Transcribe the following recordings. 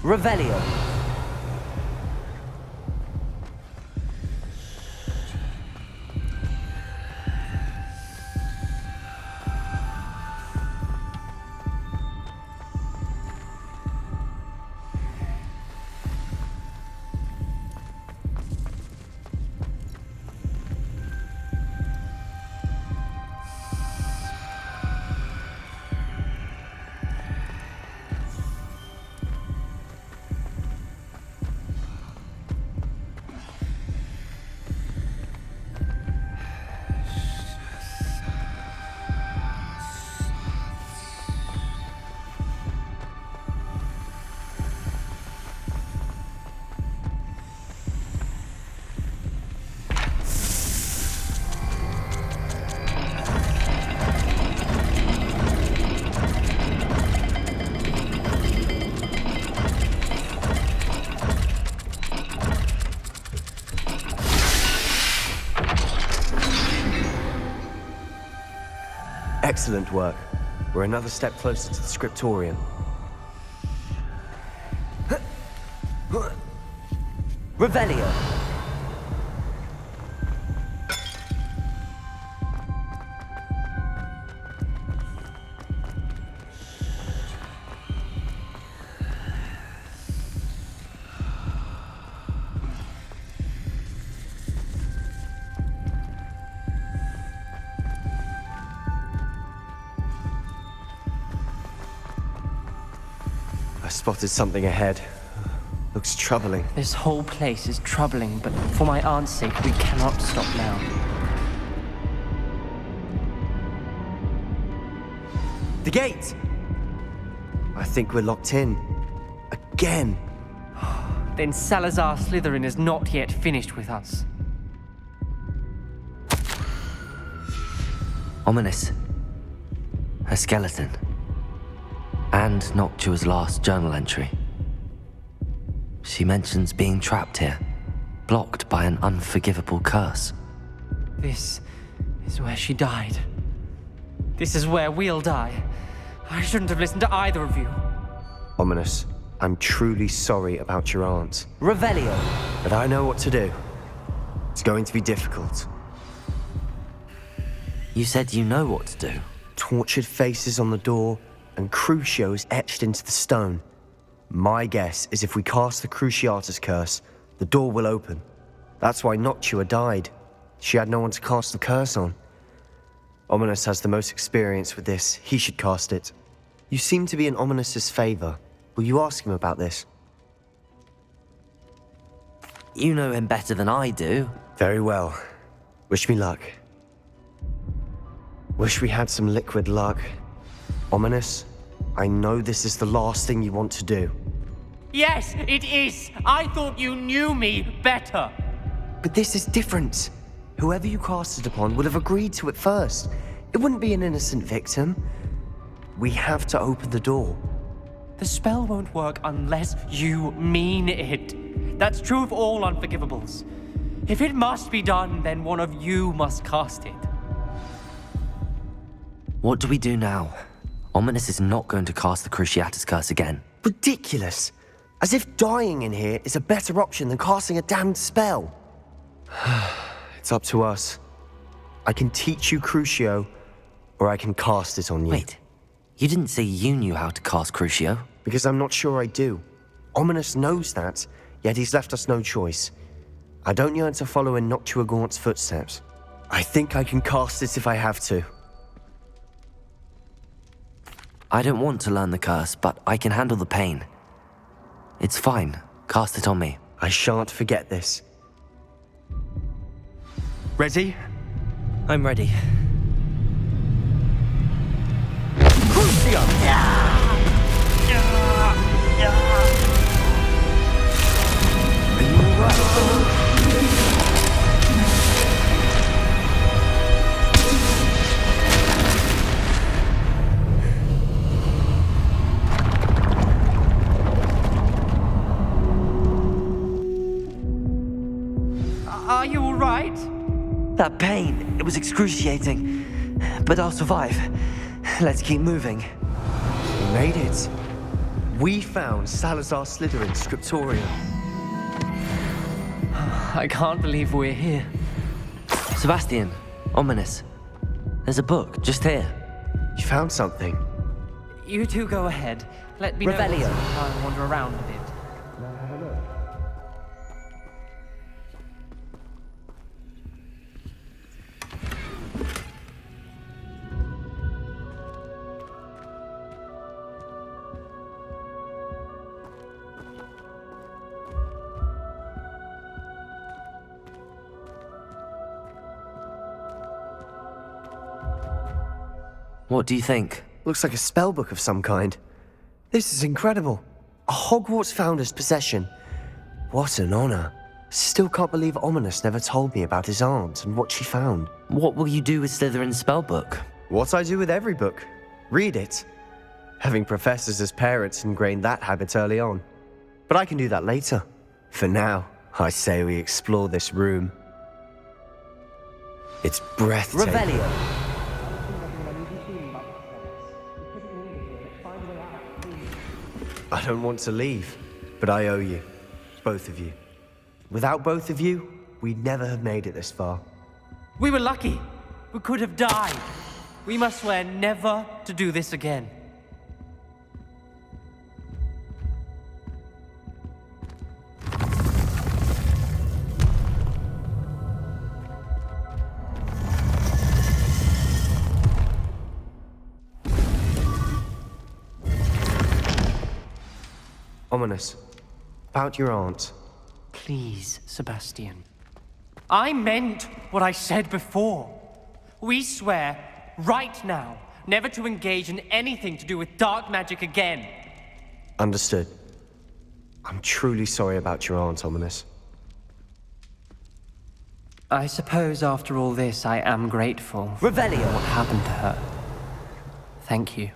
Revelio. Excellent work. We're another step closer to the scriptorium. Revelio. I spotted something ahead. Looks troubling. This whole place is troubling, but for my aunt's sake, we cannot stop now. The gate! I think we're locked in. Again. Then Salazar Slytherin is not yet finished with us. Ominous. A skeleton. And Noctua's last journal entry. She mentions being trapped here, blocked by an unforgivable curse. This is where she died. This is where we'll die. I shouldn't have listened to either of you. Ominous, I'm truly sorry about your aunt. Revelio. But I know what to do. It's going to be difficult. You said you know what to do. Tortured faces on the door, and Crucio is etched into the stone. My guess is if we cast the Cruciatus curse, the door will open. That's why Noctua died. She had no one to cast the curse on. Ominous has the most experience with this. He should cast it. You seem to be in Ominous's favor. Will you ask him about this? You know him better than I do. Very well. Wish me luck. Wish we had some liquid luck. Ominous, I know this is the last thing you want to do. Yes, it is! I thought you knew me better! But this is different. Whoever you cast it upon would have agreed to it first. It wouldn't be an innocent victim. We have to open the door. The spell won't work unless you mean it. That's true of all unforgivables. If it must be done, then one of you must cast it. What do we do now? Ominous is not going to cast the Cruciatus curse again. Ridiculous. As if dying in here is a better option than casting a damned spell. It's up to us. I can teach you Crucio, or I can cast it on you. Wait, you didn't say you knew how to cast Crucio? Because I'm not sure I do. Ominous knows that, yet he's left us no choice. I don't yearn to follow in Noctua Gaunt's footsteps. I think I can cast it if I have to. I don't want to learn the curse, but I can handle the pain. It's fine. Cast it on me. I shan't forget this. Ready? I'm ready. Crucio! Are you all right? That pain, it was excruciating. But I'll survive. Let's keep moving. We made it. We found Salazar Slytherin's scriptorium. I can't believe we're here. Sebastian, ominous. There's a book just here. You found something. You two go ahead. Let me Revelio. know once I wander around a bit. What do you think? Looks like a spellbook of some kind. This is incredible. A Hogwarts founder's possession. What an honor. Still can't believe Ominous never told me about his aunt and what she found. What will you do with Slytherin's spellbook? What I do with every book. Read it. Having professors as parents ingrained that habit early on. But I can do that later. For now, I say we explore this room. It's breathtaking. Revelio. I don't want to leave, but I owe you. Both of you. Without both of you, we'd never have made it this far. We were lucky. We could have died. We must swear never to do this again. Ominous. About your aunt. Please, Sebastian. I meant what I said before. We swear, right now, never to engage in anything to do with dark magic again. Understood. I'm truly sorry about your aunt, Ominous. I suppose after all this, I am grateful for Revelio. what happened to her. Thank you.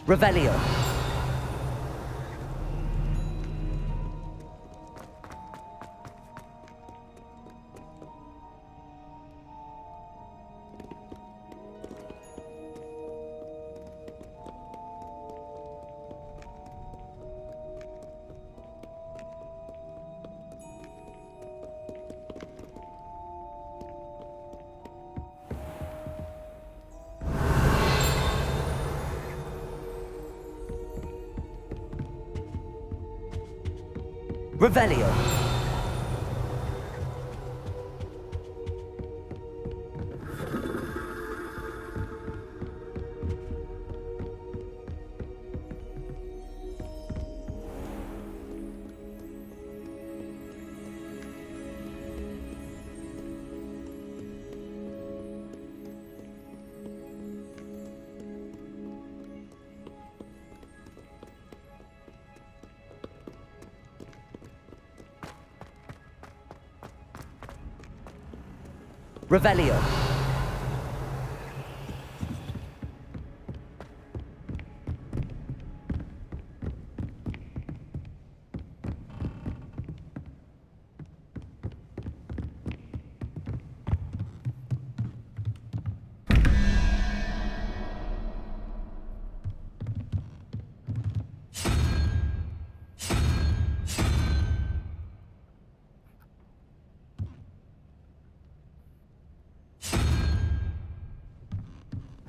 Revelio. Revelio. Revelio.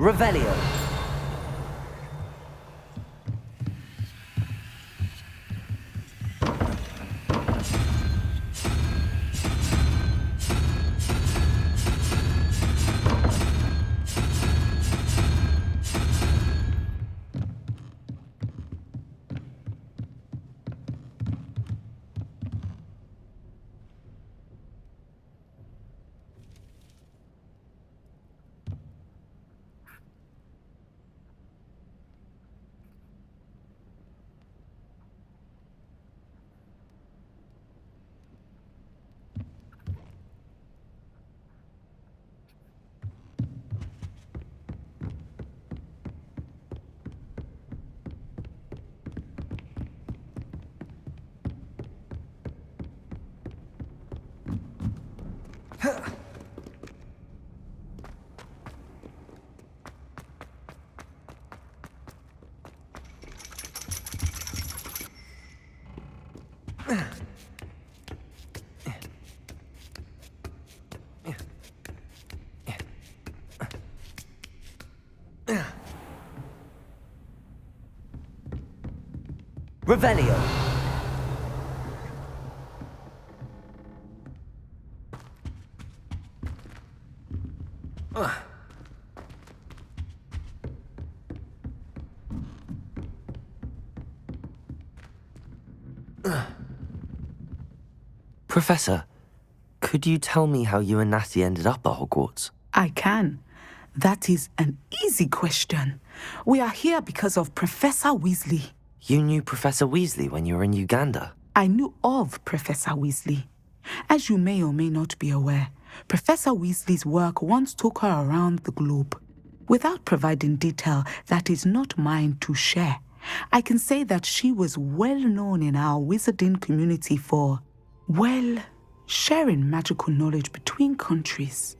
Revelio. Revelio. Professor, could you tell me how you and Natty ended up at Hogwarts? I can. That is an easy question. We are here because of Professor Weasley. You knew Professor Weasley when you were in Uganda? I knew of Professor Weasley. As you may or may not be aware, Professor Weasley's work once took her around the globe. Without providing detail that is not mine to share, I can say that she was well known in our wizarding community for, well, sharing magical knowledge between countries.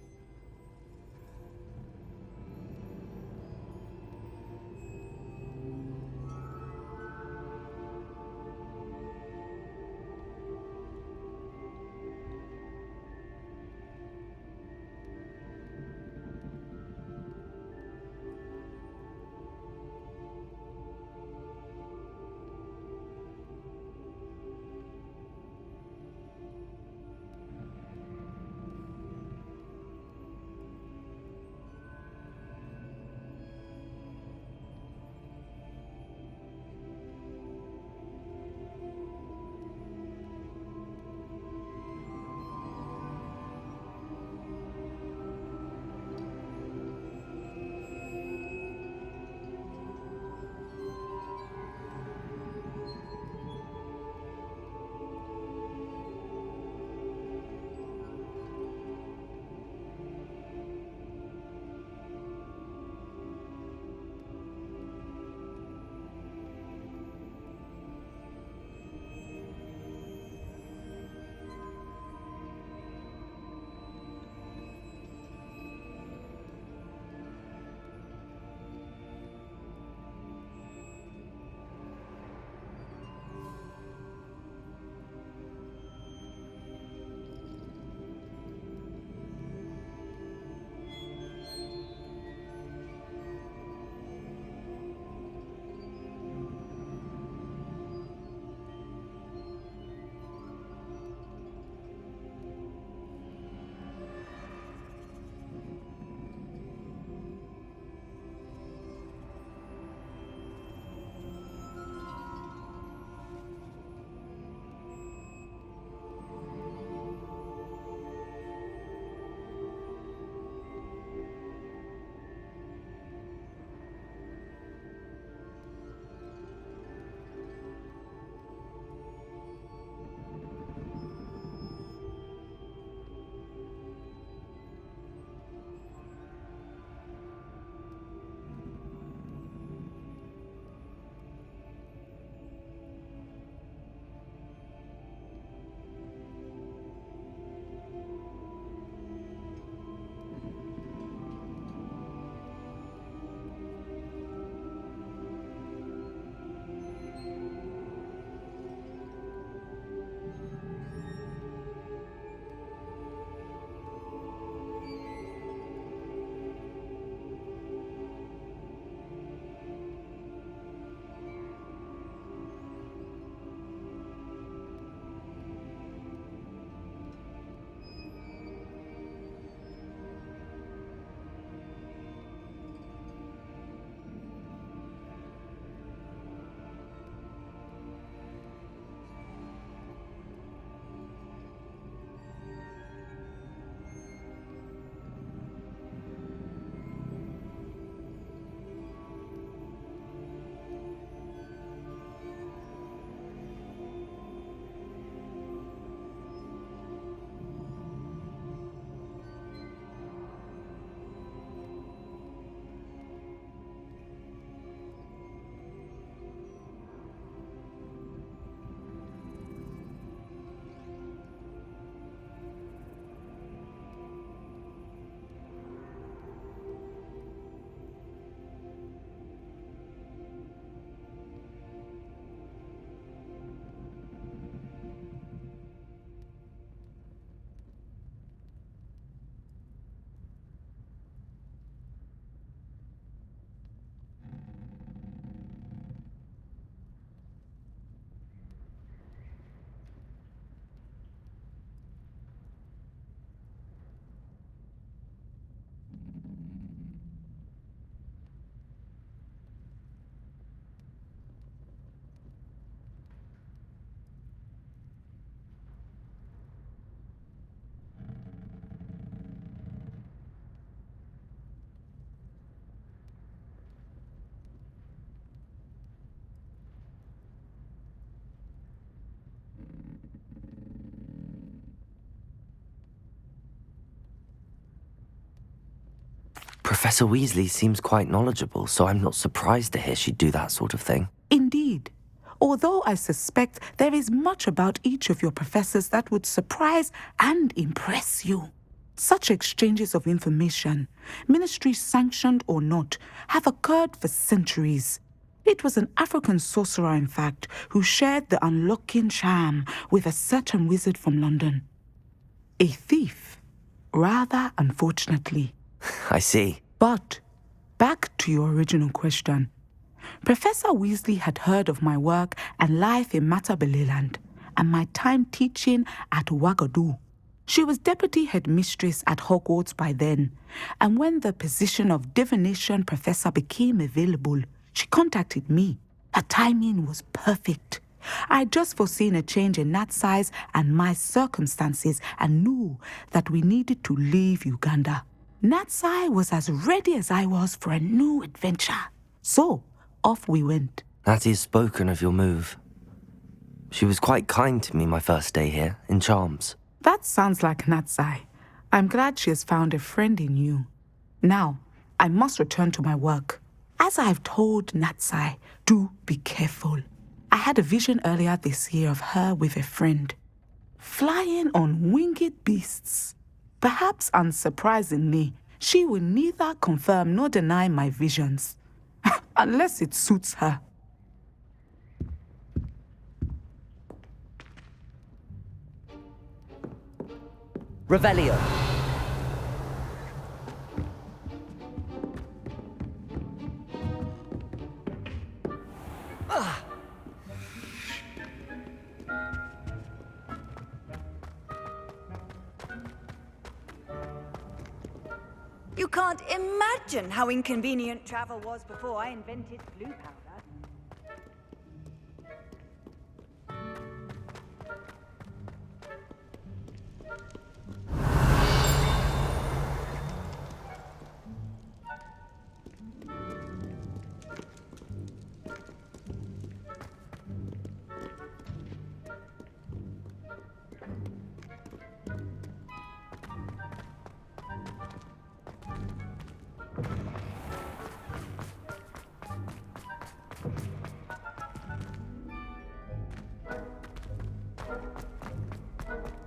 Professor Weasley seems quite knowledgeable, so I'm not surprised to hear she'd do that sort of thing. Indeed. Although I suspect there is much about each of your professors that would surprise and impress you. Such exchanges of information, ministry sanctioned or not, have occurred for centuries. It was an African sorcerer, in fact, who shared the unlocking charm with a certain wizard from London. A thief, rather unfortunately. I see. But back to your original question. Professor Weasley had heard of my work and life in Matabeleland and my time teaching at Ouagadougou. She was deputy headmistress at Hogwarts by then, and when the position of divination professor became available, she contacted me. Her timing was perfect. I'd just foreseen a change in Nat's size and my circumstances and knew that we needed to leave Uganda. Natsai was as ready as I was for a new adventure. So, off we went. Natty's spoken of your move. She was quite kind to me my first day here, in Charms. That sounds like Natsai. I'm glad she has found a friend in you. Now, I must return to my work. As I've told Natsai, do be careful. I had a vision earlier this year of her with a friend, flying on winged beasts. Perhaps unsurprisingly, she will neither confirm nor deny my visions, unless it suits her. Revelio. You can't imagine how inconvenient travel was before I invented blue powder.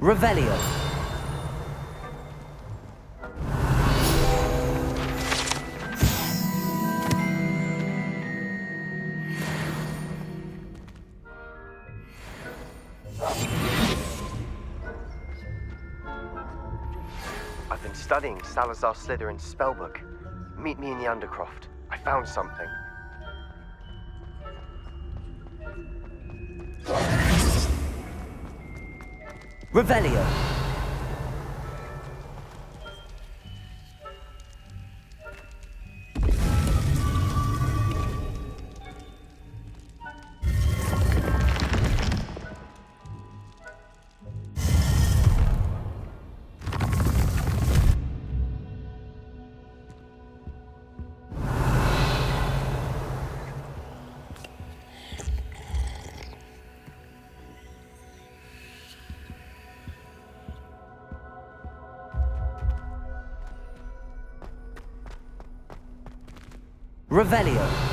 Revelio. I've been studying Salazar Slytherin's spellbook. Meet me in the Undercroft. I found something. Revelio. Revelio.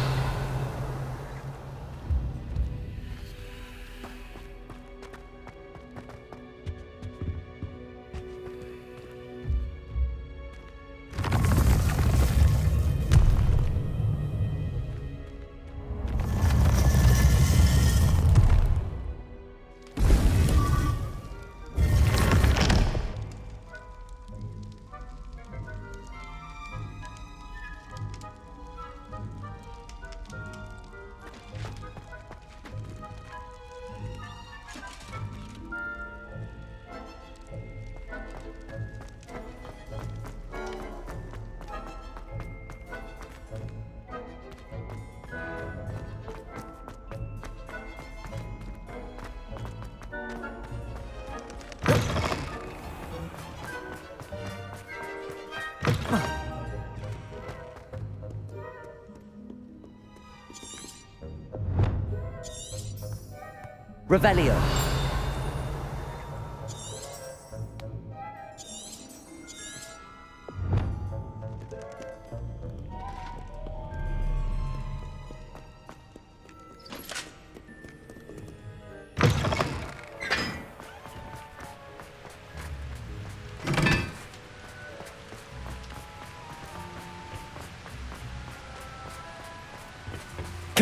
Revelio.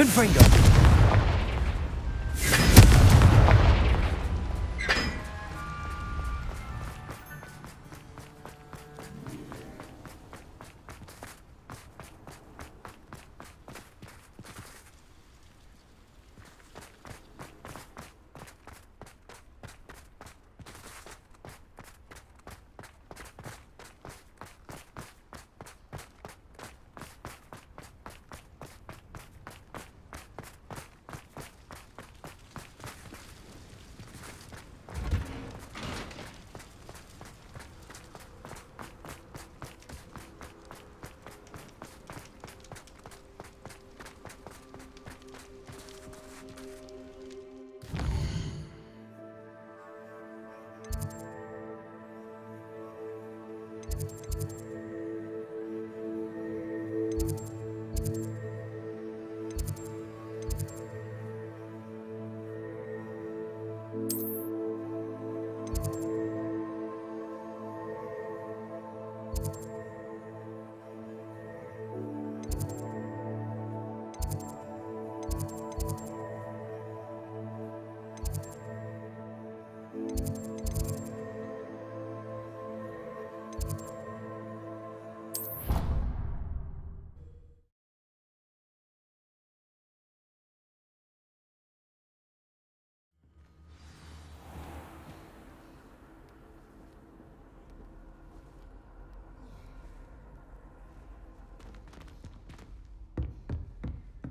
Confringo!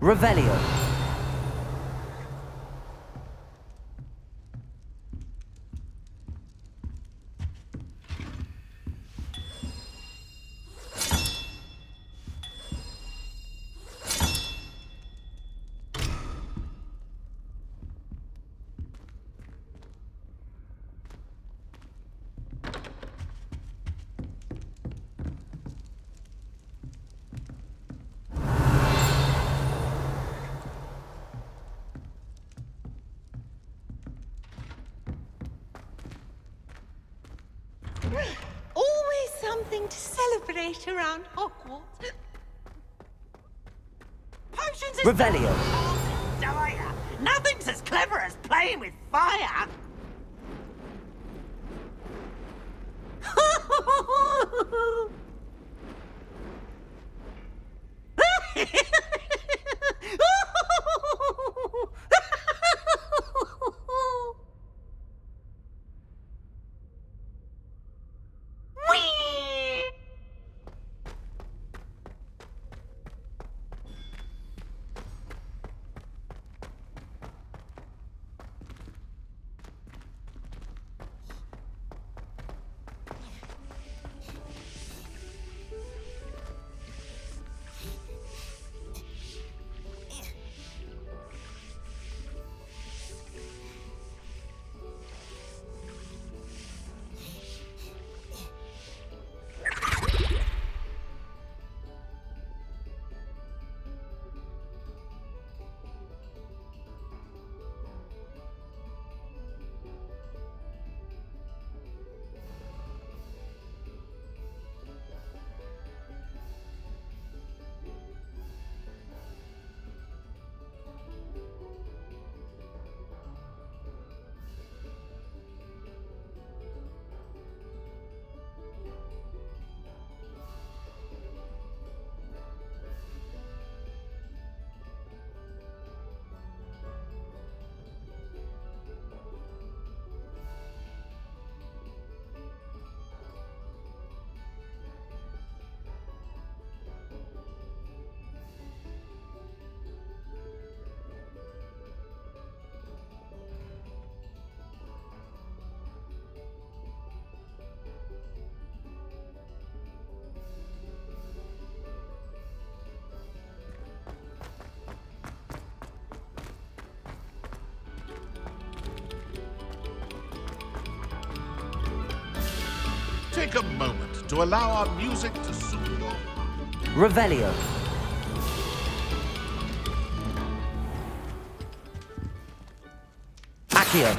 Revelio. Always something to celebrate around Hogwarts. Potions is Revelio. dire. Nothing's as clever as playing with fire. Take a moment to allow our music to soothe your heart. Revelio. Accio.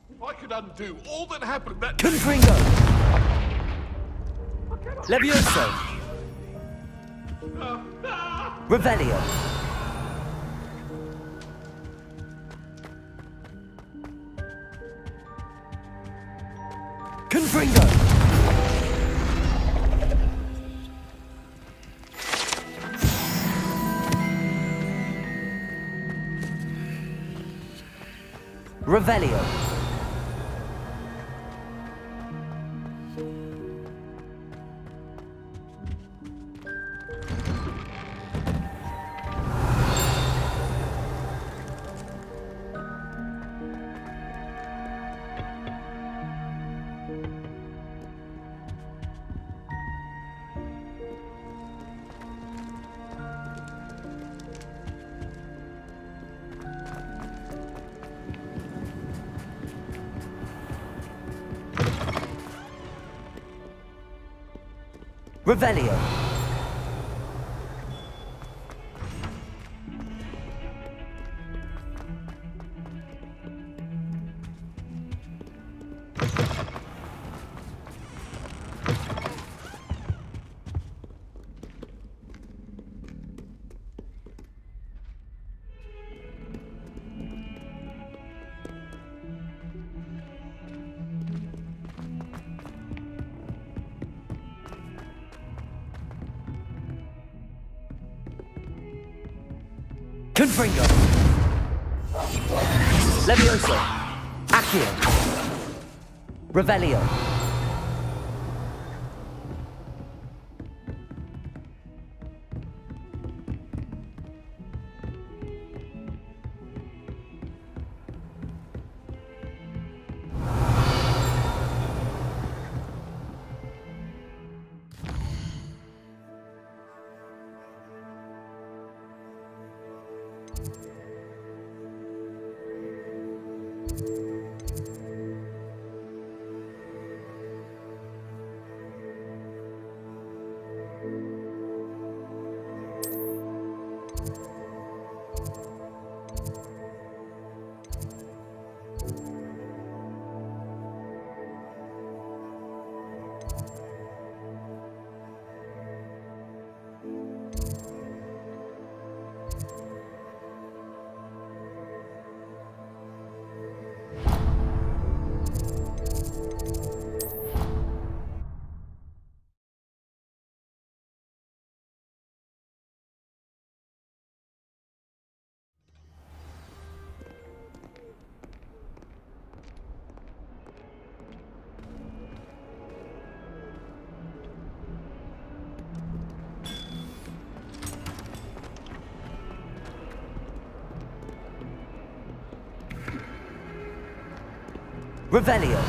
If I could undo all that happened, that... Confringo! Levioso! Revelio! Confringo! Revelio! Revelio! Confringo! Levioso! Accio! Revelio! Revelio!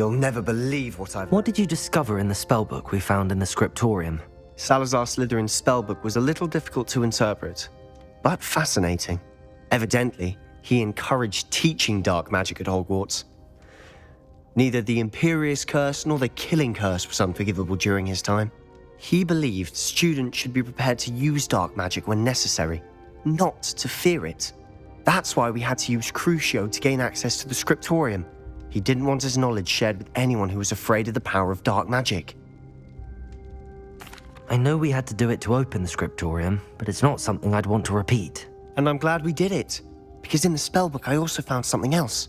You'll never believe what I've... What did you discover in the spellbook we found in the scriptorium? Salazar Slytherin's spellbook was a little difficult to interpret, but fascinating. Evidently, he encouraged teaching dark magic at Hogwarts. Neither the Imperious Curse nor the Killing Curse was unforgivable during his time. He believed students should be prepared to use dark magic when necessary, not to fear it. That's why we had to use Crucio to gain access to the scriptorium. He didn't want his knowledge shared with anyone who was afraid of the power of dark magic. I know we had to do it to open the scriptorium, but it's not something I'd want to repeat. And I'm glad we did it, because in the spellbook I also found something else.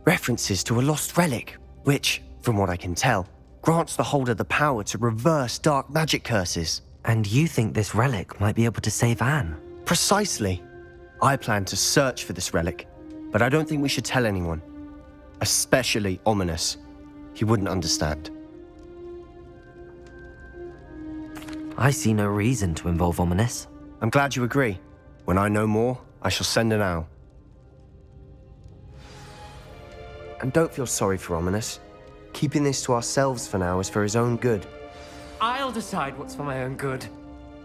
References to a lost relic, which, from what I can tell, grants the holder the power to reverse dark magic curses. And you think this relic might be able to save Anne? Precisely. I plan to search for this relic, but I don't think we should tell anyone. Especially Ominous. He wouldn't understand. I see no reason to involve Ominous. I'm glad you agree. When I know more, I shall send an owl. And don't feel sorry for Ominous. Keeping this to ourselves for now is for his own good. I'll decide what's for my own good.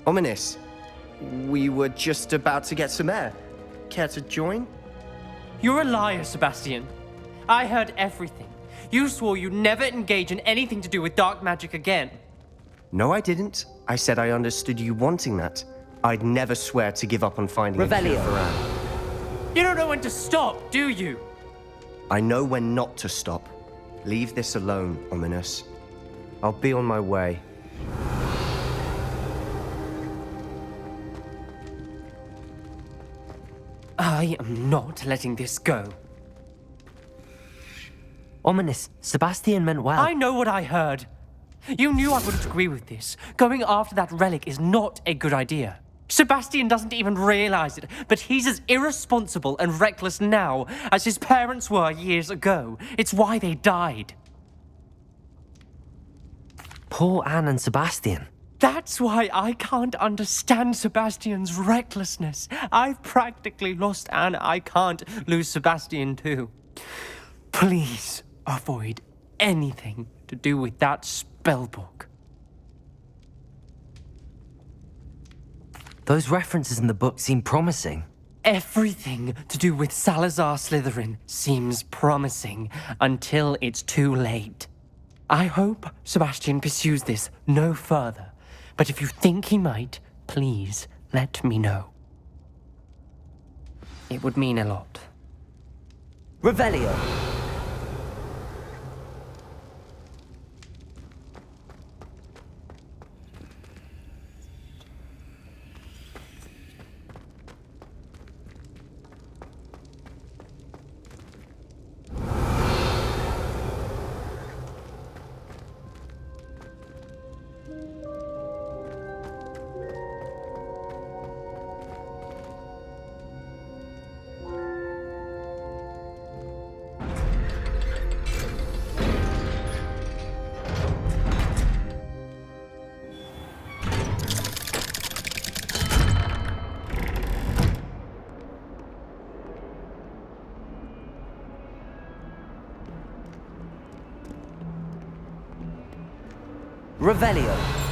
Ominous. We were just about to get some air. Care to join? You're a liar, Sebastian. I heard everything. You swore you'd never engage in anything to do with dark magic again. No, I didn't. I said I understood you wanting that. I'd never swear to give up on finding a cure for Anne. You don't know when to stop, do you? I know when not to stop. Leave this alone, Ominous. I'll be on my way. I am not letting this go. Ominous, Sebastian meant well. I know what I heard. You knew I wouldn't agree with this. Going after that relic is not a good idea. Sebastian doesn't even realize it, but he's as irresponsible and reckless now as his parents were years ago. It's why they died. Poor Anne and Sebastian. That's why I can't understand Sebastian's recklessness. I've practically lost Anne. I can't lose Sebastian too. Please avoid anything to do with that spellbook. Those references in the book seem promising. Everything to do with Salazar Slytherin seems promising until it's too late. I hope Sebastian pursues this no further, but if you think he might, please let me know. It would mean a lot. Revelio. Revelio.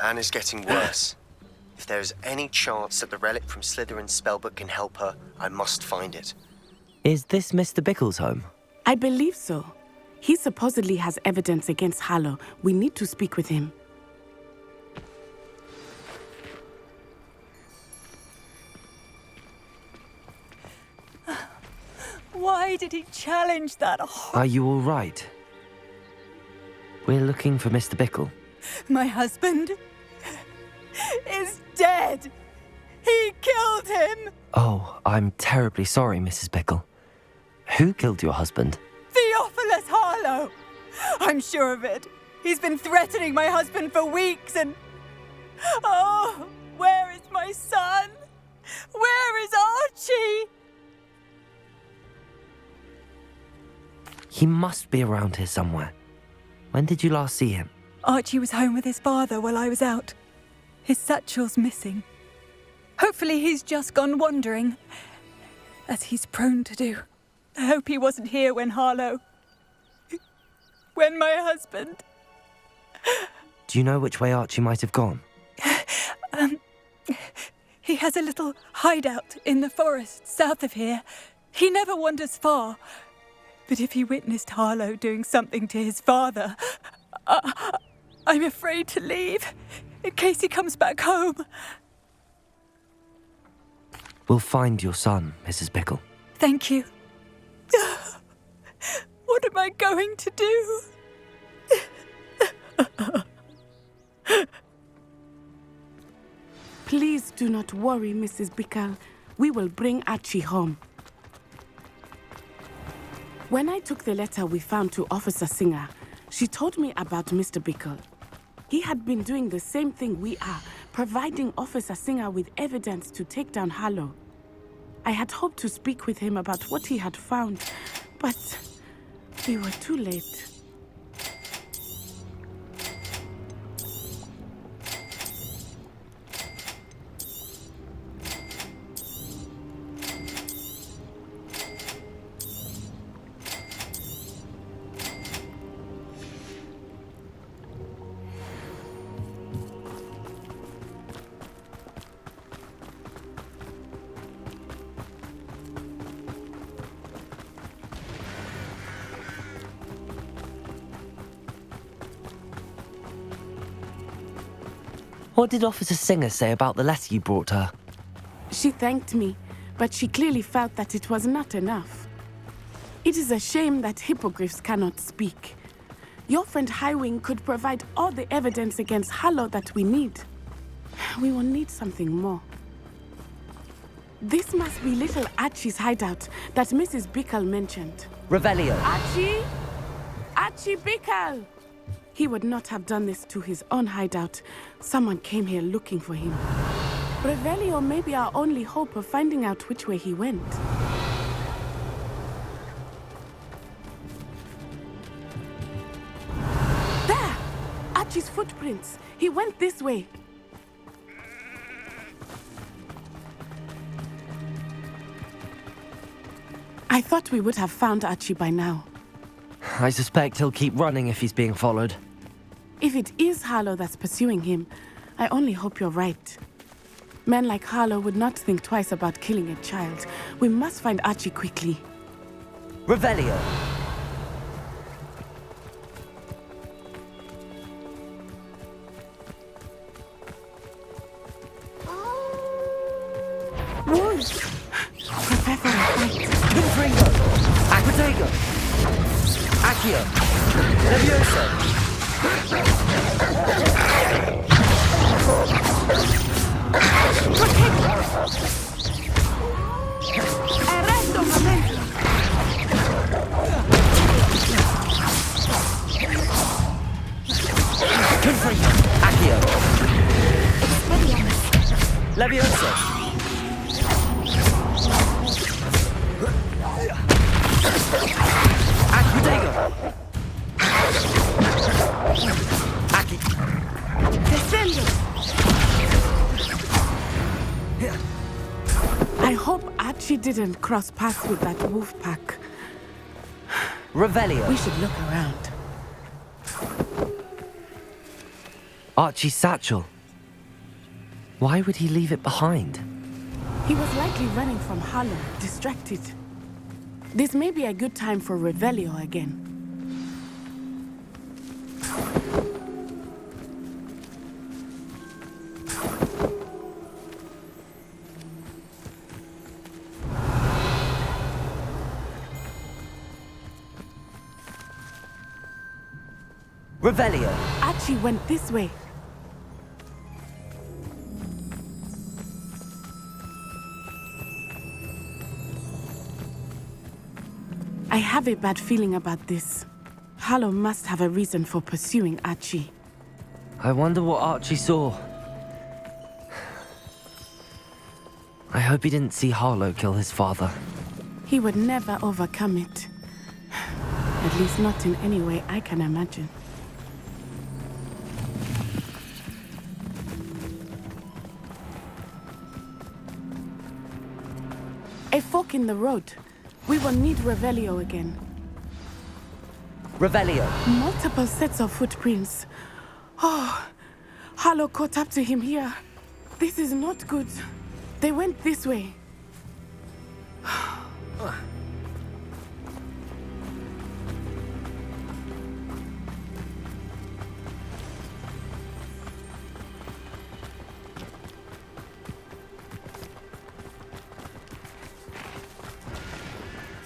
Anna's getting worse. If there is any chance that the relic from Slytherin's spellbook can help her, I must find it. Is this Mr. Bickle's home? I believe so. He supposedly has evidence against Harlow. We need to speak with him. Why did he challenge that? Are you all right? We're looking for Mr. Bickle. My husband is dead. He killed him. Oh, I'm terribly sorry, Mrs. Bickle. Who killed your husband? Theophilus Harlow. I'm sure of it. He's been threatening my husband for weeks and... Oh, where is my son? Where is Archie? He must be around here somewhere. When did you last see him? Archie was home with his father while I was out. His satchel's missing. Hopefully he's just gone wandering, as he's prone to do. I hope he wasn't here when my husband... Do you know which way Archie might have gone? He has a little hideout in the forest south of here. He never wanders far. But if he witnessed Harlow doing something to his father, I'm afraid to leave, in case he comes back home. We'll find your son, Mrs. Bickle. Thank you. What am I going to do? Please do not worry, Mrs. Bickle. We will bring Archie home. When I took the letter we found to Officer Singer, she told me about Mr. Bickle. He had been doing the same thing we are, providing Officer Singer with evidence to take down Harlow. I had hoped to speak with him about what he had found, but we were too late. What did Officer Singer say about the letter you brought her? She thanked me, but she clearly felt that it was not enough. It is a shame that hippogriffs cannot speak. Your friend Highwing could provide all the evidence against Harlow that we need. We will need something more. This must be little Archie's hideout that Mrs. Bickle mentioned. Revelio. Archie? Archie Bickle! He would not have done this to his own hideout. Someone came here looking for him. Revelio may be our only hope of finding out which way he went. There! Archie's footprints. He went this way. I thought we would have found Archie by now. I suspect he'll keep running if he's being followed. If it is Harlow that's pursuing him, I only hope you're right. Men like Harlow would not think twice about killing a child. We must find Archie quickly. Revelio. Wolves! Prepare for a fight. Confringo. Aquitago. Accio. Levioso. Arresto momento. Confringo. Accio. Levioso. Aquitago. Aki. Descendo. I hope Archie didn't cross paths with that wolf pack. Revelio. We should look around. Archie's satchel. Why would he leave it behind? He was likely running from Harlow, distracted. This may be a good time for Revelio again. Revelio! Archie went this way. I have a bad feeling about this. Harlow must have a reason for pursuing Archie. I wonder what Archie saw. I hope he didn't see Harlow kill his father. He would never overcome it. At least not in any way I can imagine. A fork in the road. We will need Revelio again. Revelio! Multiple sets of footprints. Oh, Harlow caught up to him here. This is not good. They went this way.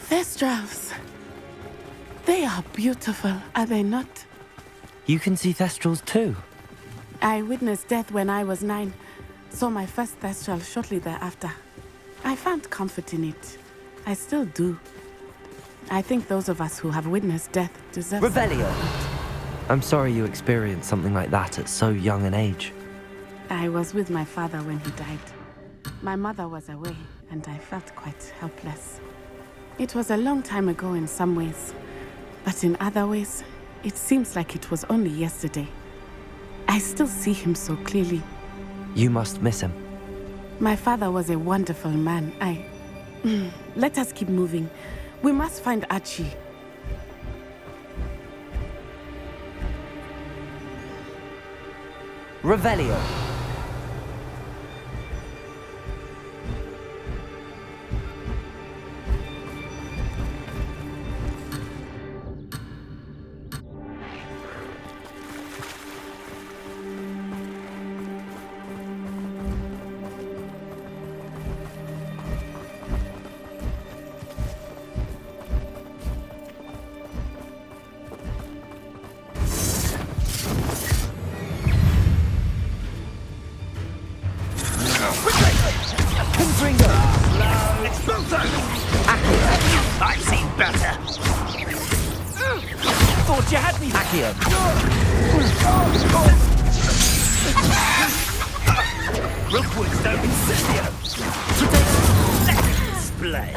Thestrals. They are beautiful, are they not? You can see Thestrals too. I witnessed death when I was 9. Saw my first Thestral shortly thereafter. I found comfort in it. I still do. I think those of us who have witnessed death deserve Revelio! I'm sorry you experienced something like that at so young an age. I was with my father when he died. My mother was away, and I felt quite helpless. It was a long time ago in some ways, but in other ways, it seems like it was only yesterday. I still see him so clearly. You must miss him. My father was a wonderful man. Let us keep moving. We must find Archie. Revelio! I've seen better. Thought you had me, Accio. Rookwood's don't incendio. Display.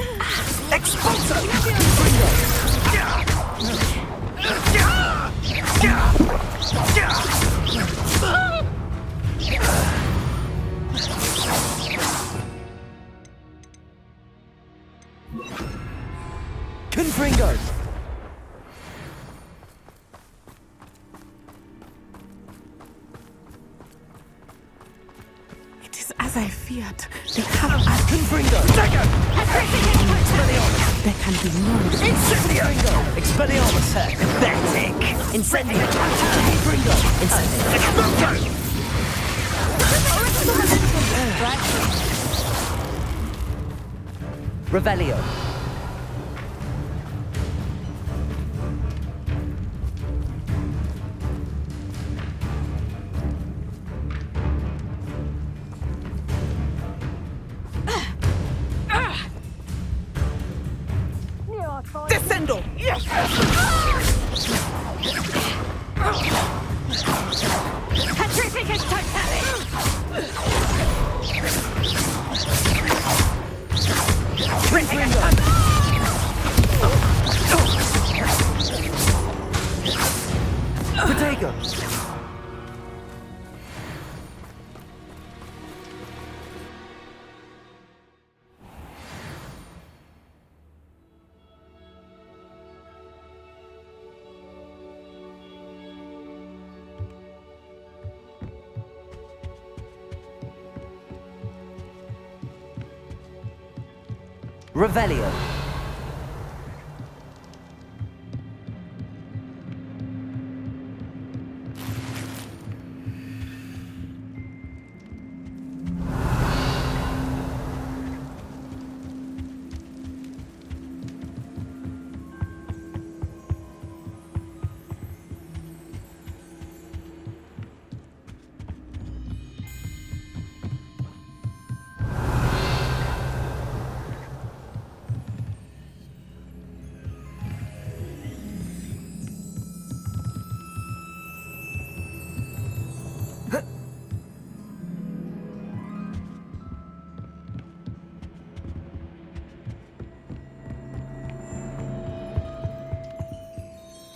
Expulso. Confringo! It is as I feared. They have Archie. Confringo! There can be no mistake. Incendio. Expelliarmus! Pathetic. Incendio! Confringo! Incendio! Expulso. Revelio! Descendo. Petrificus totalis! Protego! Revelio.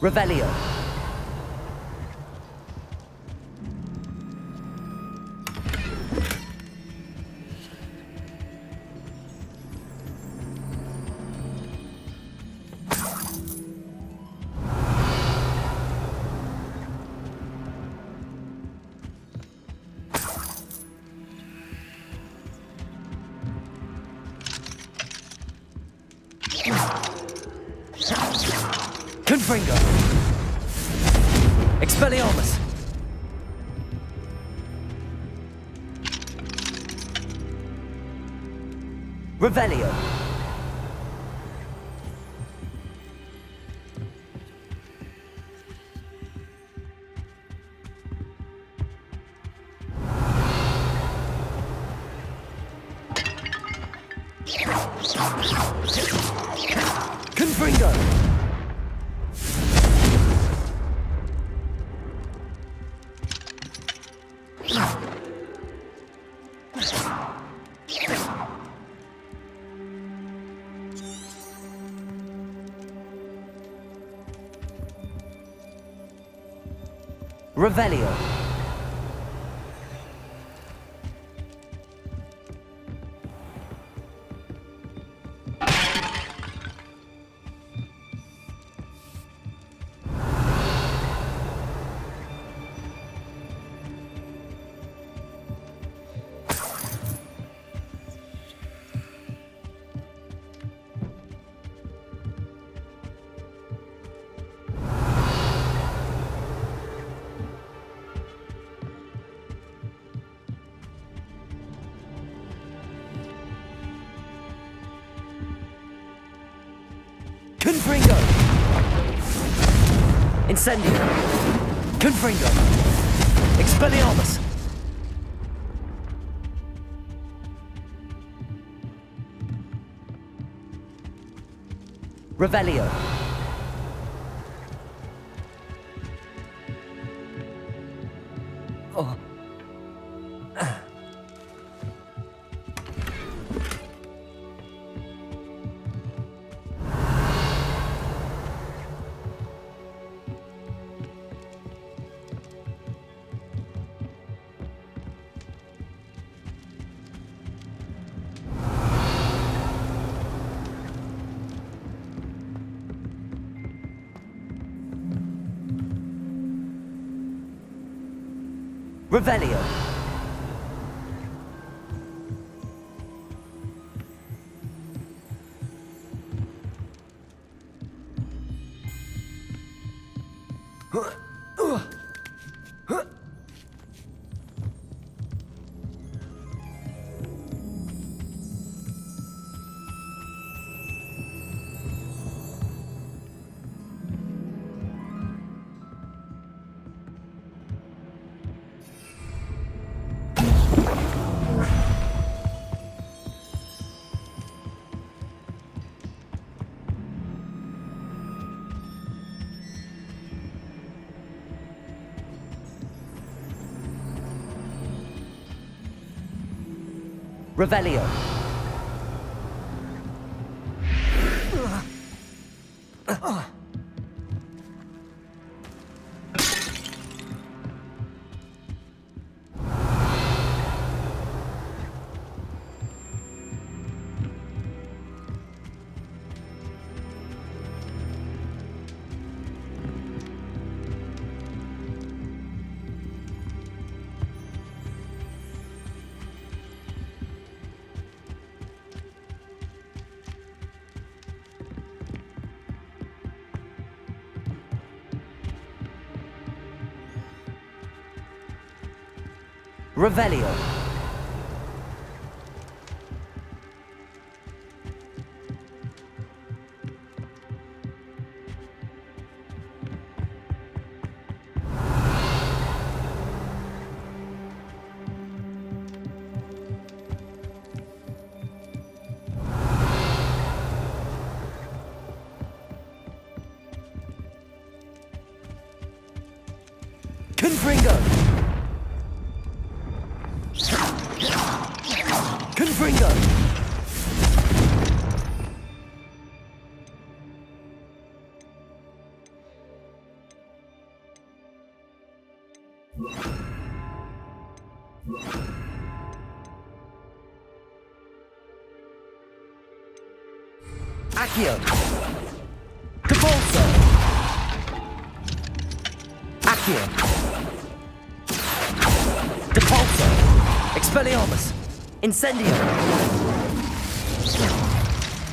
Revelio. Confringo. Expelliarmus. Revelio. Confringo. Revelio. Confringo! Incendio! Confringo! Expelliarmus! Revelio! Oh. Revelio. Revelio. Revelio. Confringo! Confringo! Accio! Capolso! Accio! Depulso! Expelliarmus! Incendio!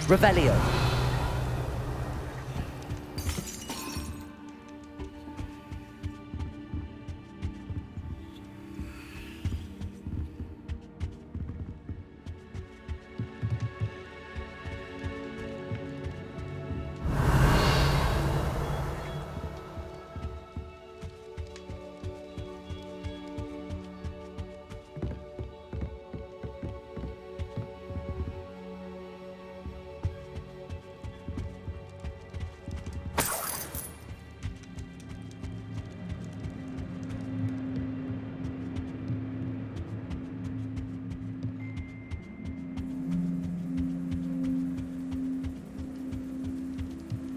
Revelio!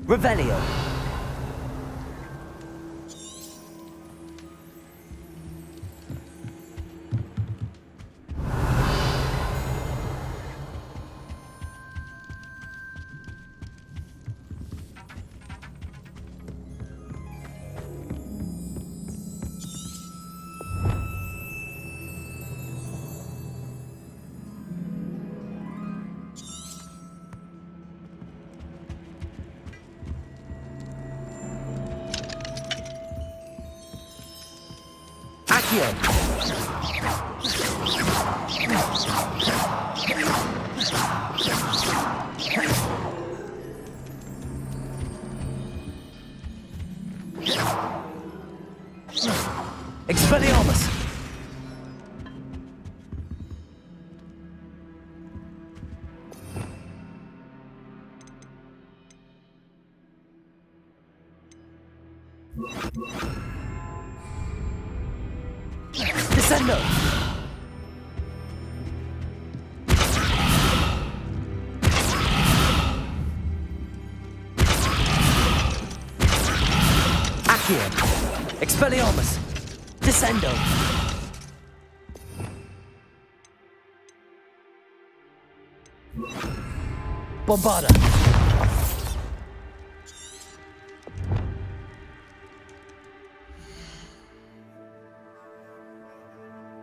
Revelio! Accio! Expelliarmus! Descendo! Accio! Expelliarmus! Descendo! Bombarda!